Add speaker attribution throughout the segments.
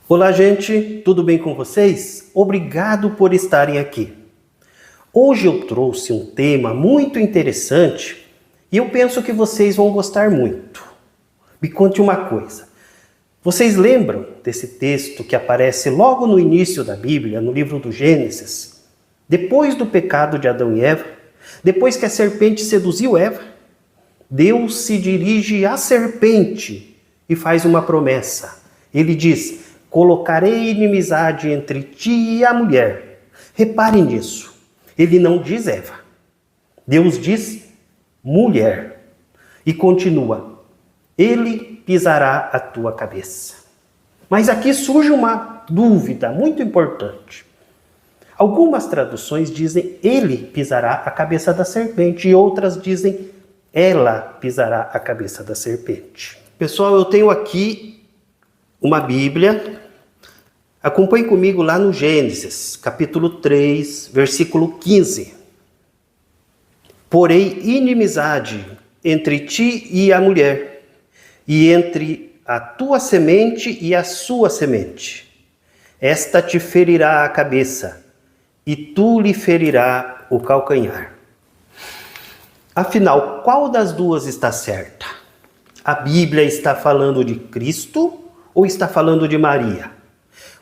Speaker 1: Olá, gente, tudo bem com vocês? Obrigado por estarem aqui. Hoje eu trouxe um tema muito interessante e eu penso que vocês vão gostar muito. Me conte uma coisa. Vocês lembram desse texto que aparece logo no início da Bíblia, no livro do Gênesis? Depois do pecado de Adão e Eva, depois que a serpente seduziu Eva, Deus se dirige à serpente e faz uma promessa. Ele diz: colocarei inimizade entre ti e a mulher. Reparem nisso. Ele não diz Eva. Deus diz mulher. E continua: ele pisará a tua cabeça. Mas aqui surge uma dúvida muito importante. Algumas traduções dizem ele pisará a cabeça da serpente e outras dizem ela pisará a cabeça da serpente. Pessoal, eu tenho aqui uma Bíblia. Acompanhe comigo lá no Gênesis, capítulo 3, versículo 15. Porém, inimizade entre ti e a mulher, e entre a tua semente e a sua semente. Esta te ferirá a cabeça, e tu lhe ferirá o calcanhar. Afinal, qual das duas está certa? A Bíblia está falando de Cristo ou está falando de Maria?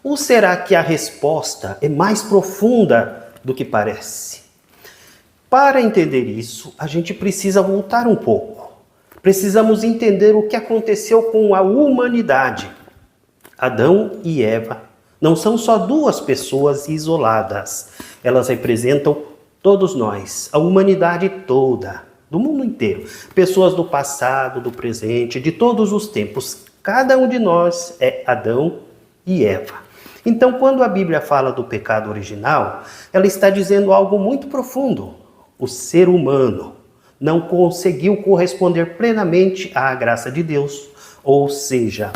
Speaker 1: Ou será que a resposta é mais profunda do que parece? Para entender isso, a gente precisa voltar um pouco. Precisamos entender o que aconteceu com a humanidade. Adão e Eva não são só duas pessoas isoladas. Elas representam todos nós, a humanidade toda, do mundo inteiro. Pessoas do passado, do presente, de todos os tempos. Cada um de nós é Adão e Eva. Então, quando a Bíblia fala do pecado original, ela está dizendo algo muito profundo. O ser humano não conseguiu corresponder plenamente à graça de Deus. Ou seja,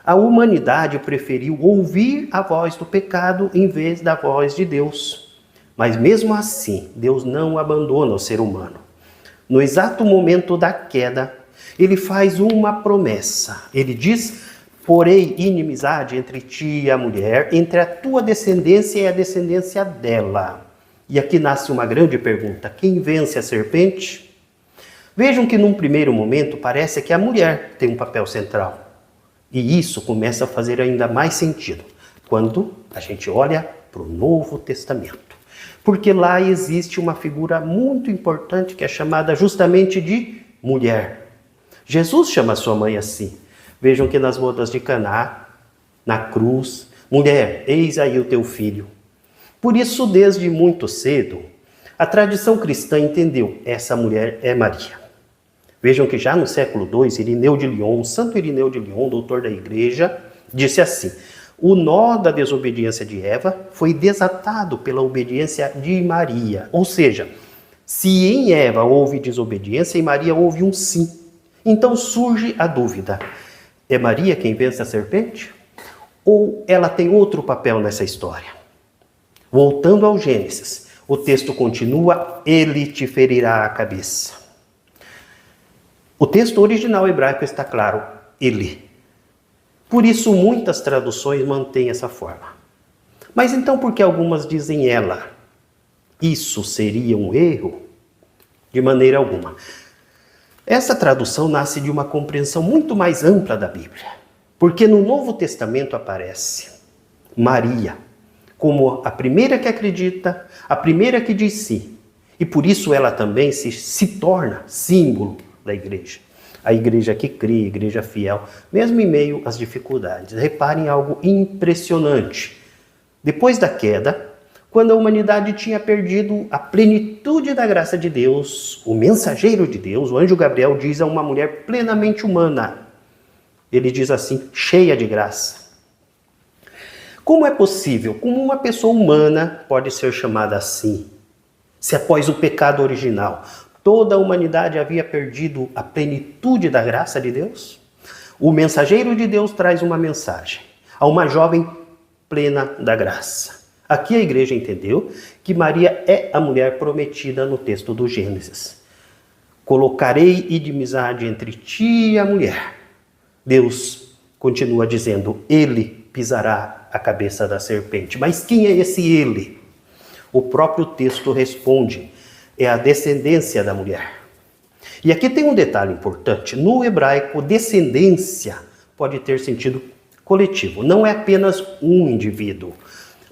Speaker 1: a humanidade preferiu ouvir a voz do pecado em vez da voz de Deus. Mas mesmo assim, Deus não abandona o ser humano. No exato momento da queda, ele faz uma promessa. Ele diz: porém, inimizade entre ti e a mulher, entre a tua descendência e a descendência dela. E aqui nasce uma grande pergunta: quem vence a serpente? Vejam que num primeiro momento parece que a mulher tem um papel central. E isso começa a fazer ainda mais sentido quando a gente olha para o Novo Testamento. Porque lá existe uma figura muito importante que é chamada justamente de mulher. Jesus chama sua mãe assim. Vejam que nas bodas de Caná, na cruz, mulher, eis aí o teu filho. Por isso, desde muito cedo, a tradição cristã entendeu: essa mulher é Maria. Vejam que já no século II, Irineu de Lyon, Santo Irineu de Lyon, doutor da igreja, disse assim: o nó da desobediência de Eva foi desatado pela obediência de Maria. Ou seja, se em Eva houve desobediência, em Maria houve um sim. Então surge a dúvida: é Maria quem vence a serpente? Ou ela tem outro papel nessa história? Voltando ao Gênesis, o texto continua: ele te ferirá a cabeça. O texto original hebraico está claro: ele. Por isso, muitas traduções mantêm essa forma. Mas então, por que algumas dizem ela? Isso seria um erro? De maneira alguma. Essa tradução nasce de uma compreensão muito mais ampla da Bíblia. Porque no Novo Testamento aparece Maria como a primeira que acredita, a primeira que diz sim. E por isso ela também se torna símbolo da igreja. A igreja que crê, a igreja fiel, mesmo em meio às dificuldades. Reparem algo impressionante. Depois da queda, quando a humanidade tinha perdido a plenitude da graça de Deus, o mensageiro de Deus, o anjo Gabriel, diz a uma mulher plenamente humana. Ele diz assim: cheia de graça. Como é possível? Como uma pessoa humana pode ser chamada assim? Se após o pecado original toda a humanidade havia perdido a plenitude da graça de Deus? O mensageiro de Deus traz uma mensagem a uma jovem plena da graça. Aqui a igreja entendeu que Maria é a mulher prometida no texto do Gênesis. Colocarei inimizade entre ti e a mulher. Deus continua dizendo: ele pisará a cabeça da serpente. Mas quem é esse ele? O próprio texto responde: é a descendência da mulher. E aqui tem um detalhe importante. No hebraico, descendência pode ter sentido coletivo. Não é apenas um indivíduo.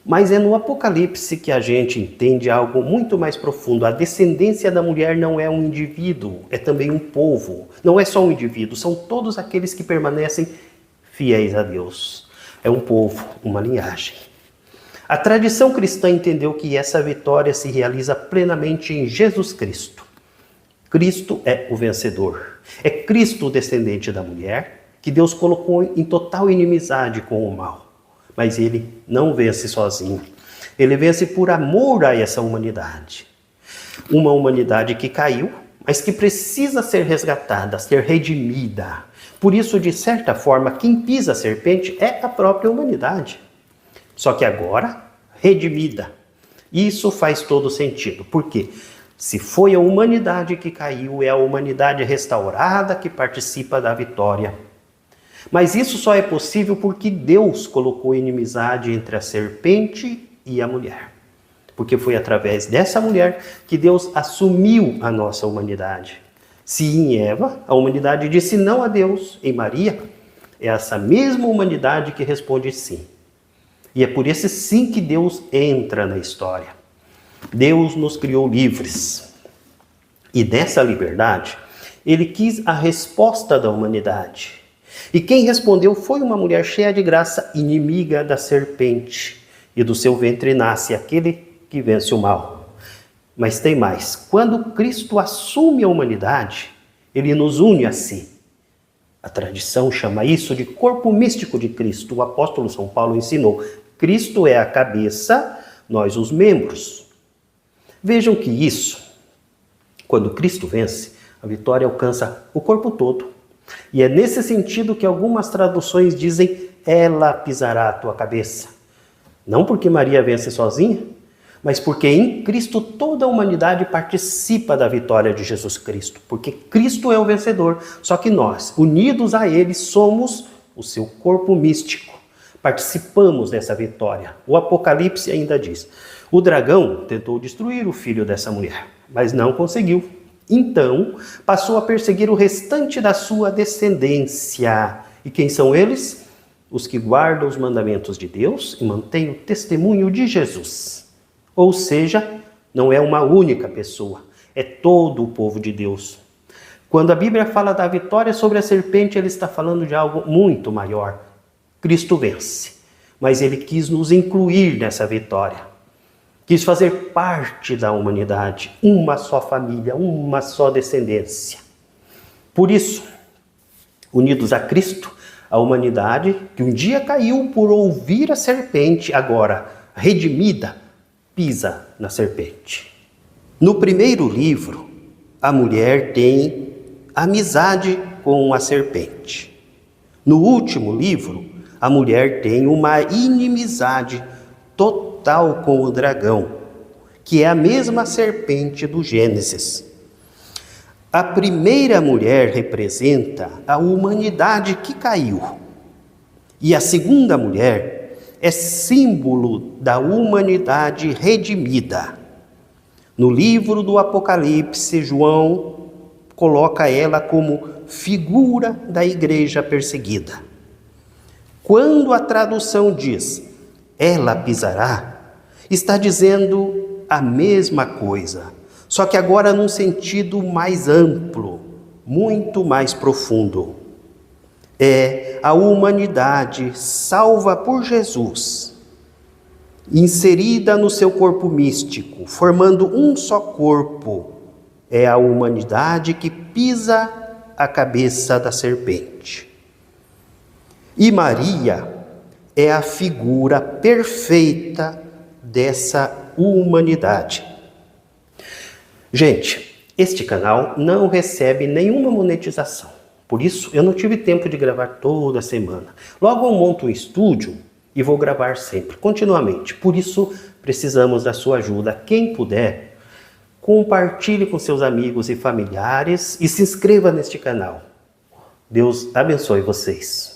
Speaker 1: Mas é no Apocalipse que a gente entende algo muito mais profundo. A descendência da mulher não é um indivíduo, é também um povo. Não é só um indivíduo, são todos aqueles que permanecem fiéis a Deus. É um povo, uma linhagem. A tradição cristã entendeu que essa vitória se realiza plenamente em Jesus Cristo. Cristo é o vencedor. É Cristo o descendente da mulher, que Deus colocou em total inimizade com o mal. Mas ele não vence sozinho. Ele vence por amor a essa humanidade. Uma humanidade que caiu, mas que precisa ser resgatada, ser redimida. Por isso, de certa forma, quem pisa a serpente é a própria humanidade. Só que agora, redimida. Isso faz todo sentido. Por quê? Se foi a humanidade que caiu, é a humanidade restaurada que participa da vitória. Mas isso só é possível porque Deus colocou inimizade entre a serpente e a mulher. Porque foi através dessa mulher que Deus assumiu a nossa humanidade. Se em Eva, a humanidade disse não a Deus, em Maria, é essa mesma humanidade que responde sim. E é por esse sim que Deus entra na história. Deus nos criou livres. E dessa liberdade, Ele quis a resposta da humanidade. E quem respondeu foi uma mulher cheia de graça, inimiga da serpente. E do seu ventre nasce aquele que vence o mal. Mas tem mais. Quando Cristo assume a humanidade, Ele nos une a si. A tradição chama isso de corpo místico de Cristo. O apóstolo São Paulo ensinou. Cristo é a cabeça, nós os membros. Vejam que isso, quando Cristo vence, a vitória alcança o corpo todo. E é nesse sentido que algumas traduções dizem, ela pisará a tua cabeça. Não porque Maria vence sozinha, mas porque em Cristo toda a humanidade participa da vitória de Jesus Cristo. Porque Cristo é o vencedor, só que nós, unidos a Ele, somos o seu corpo místico. Participamos dessa vitória. O Apocalipse ainda diz, o dragão tentou destruir o filho dessa mulher, mas não conseguiu. Então, passou a perseguir o restante da sua descendência. E quem são eles? Os que guardam os mandamentos de Deus e mantêm o testemunho de Jesus. Ou seja, não é uma única pessoa, é todo o povo de Deus. Quando a Bíblia fala da vitória sobre a serpente, ele está falando de algo muito maior. Cristo vence, mas ele quis nos incluir nessa vitória. Quis fazer parte da humanidade, uma só família, uma só descendência. Por isso, unidos a Cristo, a humanidade, que um dia caiu por ouvir a serpente, agora redimida, pisa na serpente. No primeiro livro, a mulher tem amizade com a serpente. No último livro, a mulher tem uma inimizade total com o dragão, que é a mesma serpente do Gênesis. A primeira mulher representa a humanidade que caiu, e a segunda mulher é símbolo da humanidade redimida. No livro do Apocalipse, João coloca ela como figura da igreja perseguida. Quando a tradução diz, ela pisará, está dizendo a mesma coisa, só que agora num sentido mais amplo, muito mais profundo. É a humanidade salva por Jesus, inserida no seu corpo místico, formando um só corpo. É a humanidade que pisa a cabeça da serpente. E Maria é a figura perfeita dessa humanidade. Gente, este canal não recebe nenhuma monetização. Por isso, eu não tive tempo de gravar toda semana. Logo eu monto um estúdio e vou gravar sempre, continuamente. Por isso, precisamos da sua ajuda. Quem puder, compartilhe com seus amigos e familiares e se inscreva neste canal. Deus abençoe vocês.